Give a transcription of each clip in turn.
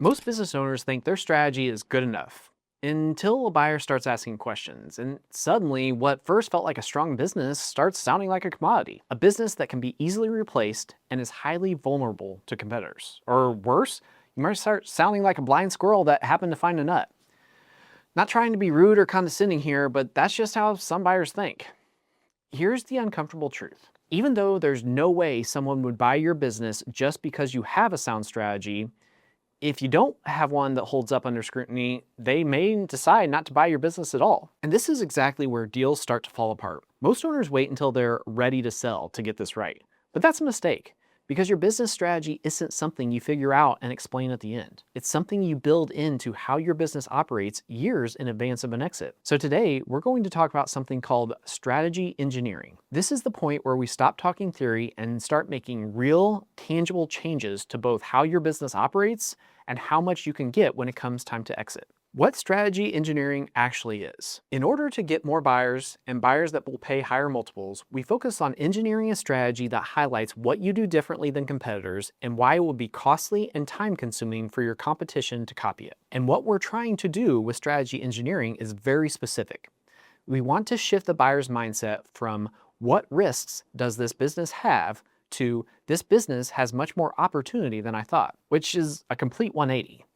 Most business owners think their strategy is good enough until a buyer starts asking questions, and suddenly what first felt like a strong business starts sounding like a commodity, a business that can be easily replaced and is highly vulnerable to competitors. Or worse, you might start sounding like a blind squirrel that happened to find a nut. Not trying to be rude or condescending here, but that's just how some buyers think. Here's the uncomfortable truth. Even though there's no way someone would buy your business just because you have a sound strategy, if you don't have one that holds up under scrutiny, they may decide not to buy your business at all. And this is exactly where deals start to fall apart. Most owners wait until they're ready to sell to get this right. But that's a mistake, because your business strategy isn't something you figure out and explain at the end. It's something you build into how your business operates years in advance of an exit. So today, we're going to talk about something called strategy engineering. This is the point where we stop talking theory and start making real, tangible changes to both how your business operates and how much you can get when it comes time to exit. What strategy engineering actually is. In order to get more buyers and buyers that will pay higher multiples, we focus on engineering a strategy that highlights what you do differently than competitors and why it will be costly and time-consuming for your competition to copy it. And what we're trying to do with strategy engineering is very specific. We want to shift the buyer's mindset from what risks does this business have to this business has much more opportunity than I thought, which is a complete 180.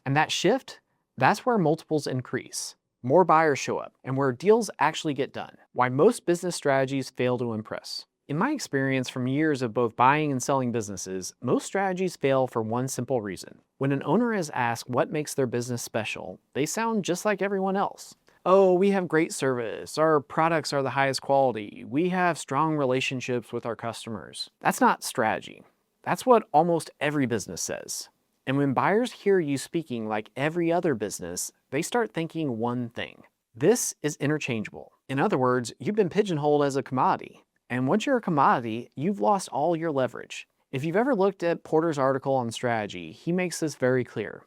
And that shift, that's where multiples increase, more buyers show up, and where deals actually get done. Why most business strategies fail to impress. In my experience from years of both buying and selling businesses, most strategies fail for one simple reason. When an owner is asked what makes their business special, they sound just like everyone else. Oh, we have great service, our products are the highest quality, we have strong relationships with our customers. That's not strategy. That's what almost every business says. And when buyers hear you speaking like every other business, they start thinking one thing. This is interchangeable. In other words, you've been pigeonholed as a commodity. And once you're a commodity, you've lost all your leverage. If you've ever looked at Porter's article on strategy, he makes this very clear.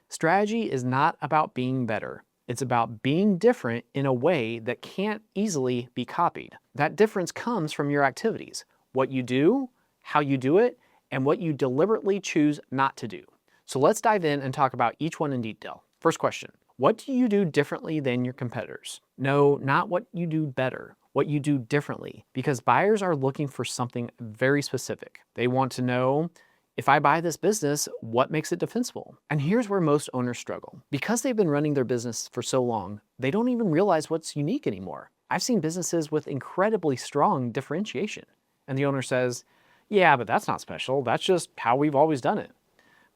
Strategy is not about being better. It's about being different in a way that can't easily be copied. That difference comes from your activities, what you do, how you do it, and what you deliberately choose not to do. So let's dive in and talk about each one in detail. First question, what do you do differently than your competitors? No, not what you do better, what you do differently, because buyers are looking for something very specific. They want to know, if I buy this business, what makes it defensible? And here's where most owners struggle. Because they've been running their business for so long, they don't even realize what's unique anymore. I've seen businesses with incredibly strong differentiation. And the owner says, yeah, but that's not special. That's just how we've always done it.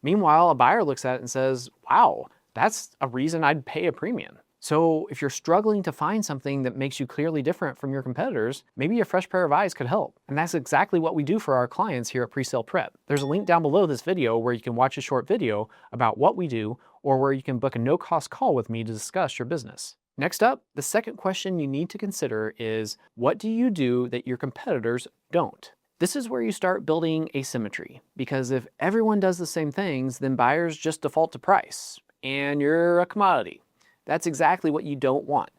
Meanwhile, a buyer looks at it and says, wow, that's a reason I'd pay a premium. So if you're struggling to find something that makes you clearly different from your competitors, maybe a fresh pair of eyes could help. And that's exactly what we do for our clients here at Presale Prep. There's a link down below this video where you can watch a short video about what we do, or where you can book a no-cost call with me to discuss your business. Next up, the second question you need to consider is, what do you do that your competitors don't? This is where you start building asymmetry, because if everyone does the same things, then buyers just default to price, and you're a commodity. That's exactly what you don't want.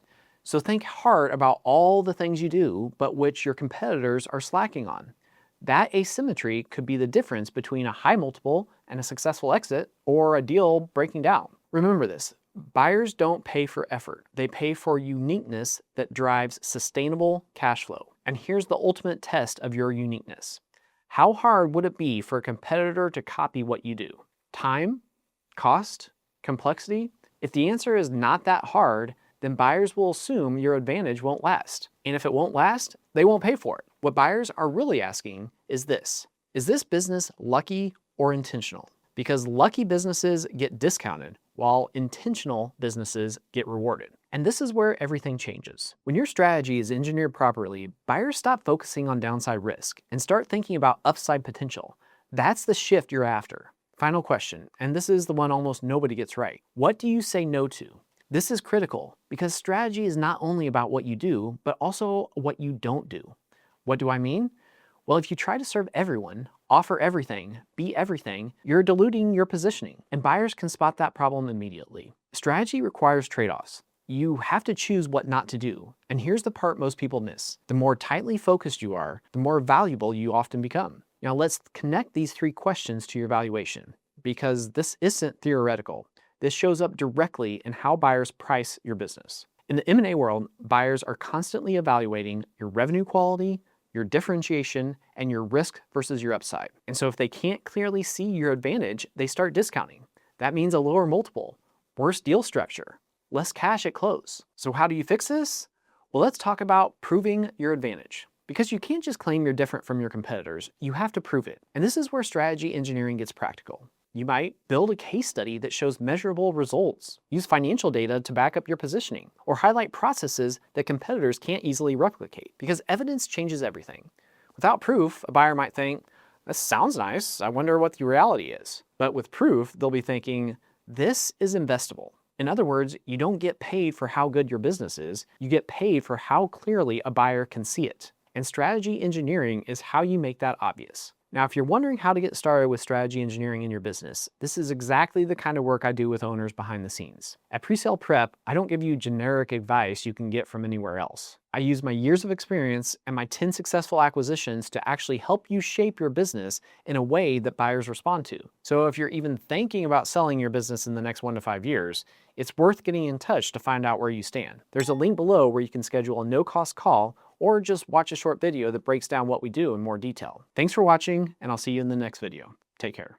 So think hard about all the things you do, but which your competitors are slacking on. That asymmetry could be the difference between a high multiple and a successful exit, or a deal breaking down. Remember this, buyers don't pay for effort. They pay for uniqueness that drives sustainable cash flow. And here's the ultimate test of your uniqueness. How hard would it be for a competitor to copy what you do? Time? Cost? Complexity? If the answer is not that hard, then buyers will assume your advantage won't last. And if it won't last, they won't pay for it. What buyers are really asking is this business lucky or intentional? Because lucky businesses get discounted, while intentional businesses get rewarded. And this is where everything changes. When your strategy is engineered properly, buyers stop focusing on downside risk and start thinking about upside potential. That's the shift you're after. Final question, and this is the one almost nobody gets right. What do you say no to? This is critical because strategy is not only about what you do, but also what you don't do. What do I mean? Well, if you try to serve everyone, offer everything, be everything, you're diluting your positioning, and buyers can spot that problem immediately. Strategy requires trade-offs. You have to choose what not to do, and here's the part most people miss. The more tightly focused you are, the more valuable you often become. Now let's connect these three questions to your valuation. because this isn't theoretical. This shows up directly in how buyers price your business. In the M&A world, buyers are constantly evaluating your revenue quality, your differentiation, and your risk versus your upside. And so if they can't clearly see your advantage, they start discounting. That means a lower multiple, worse deal structure, less cash at close. So how do you fix this? Well, let's talk about proving your advantage. Because you can't just claim you're different from your competitors, you have to prove it. And this is where strategy engineering gets practical. You might build a case study that shows measurable results, use financial data to back up your positioning, or highlight processes that competitors can't easily replicate, because evidence changes everything. Without proof, a buyer might think, "This sounds nice, I wonder what the reality is." But with proof, they'll be thinking, "This is investable." In other words, you don't get paid for how good your business is, you get paid for how clearly a buyer can see it. And strategy engineering is how you make that obvious. Now, if you're wondering how to get started with strategy engineering in your business, this is exactly the kind of work I do with owners behind the scenes. At Presale Prep, I don't give you generic advice you can get from anywhere else. I use my years of experience and my 10 successful acquisitions to actually help you shape your business in a way that buyers respond to. So if you're even thinking about selling your business in the next 1 to 5 years, it's worth getting in touch to find out where you stand. There's a link below where you can schedule a no-cost call or just watch a short video that breaks down what we do in more detail. Thanks for watching, and I'll see you in the next video. Take care.